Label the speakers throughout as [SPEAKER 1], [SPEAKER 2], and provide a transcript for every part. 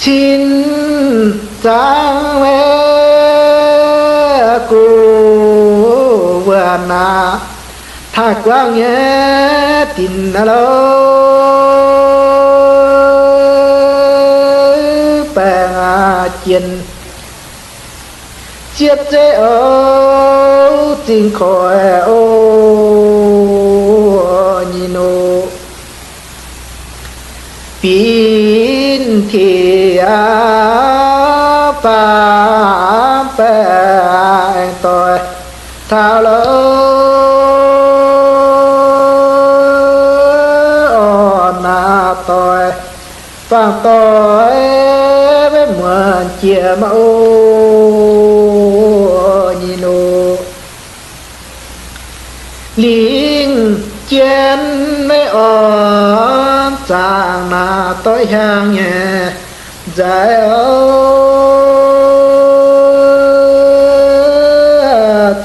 [SPEAKER 1] xin giang mê cô vừa na thà quang nhé tin alo bè chiên chiết chế ô tình khỏi ô nhìn ô pin thì ba bè tôi thao lỡ na tôi và tôi với mượn chia mẫu nhìn ô liên chén mấy ổn chàng na tôi hàng nhẹ dài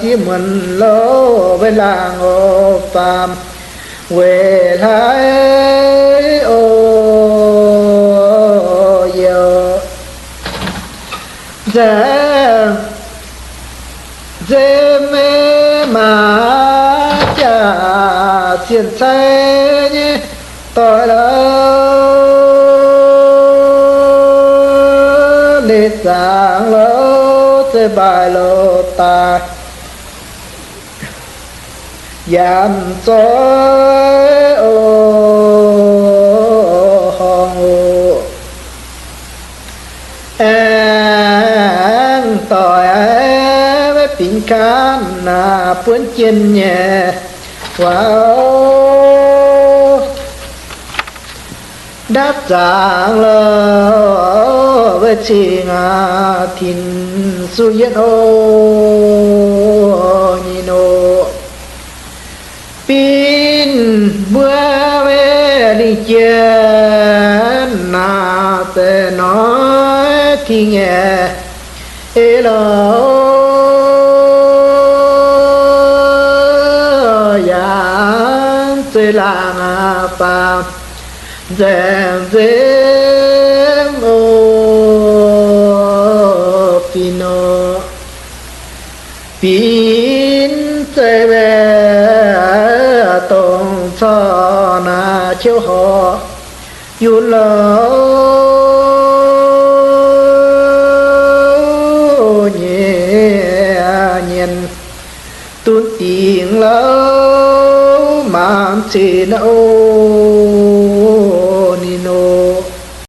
[SPEAKER 1] chỉ mình lô với làng ô phàm về lại ô yêu dễ dễ mê mà cha xiên say nhé tôi đã lê giang lô sẽ bài lô ta dám xói ô hòn ô em tội với bình can là cuốn chiên nhẹ wow đáp giảng lơ với chị ngà thìn su yên ô nhìn ô pin bữa về đi chơi na te nói thì nghe hello yang chơi làng phàm dèm dèm ô pino pin chơi về tông cho na chiếu họ dù lâu nhẹ nhìn tuôn tiếng lâu mà chỉ nấu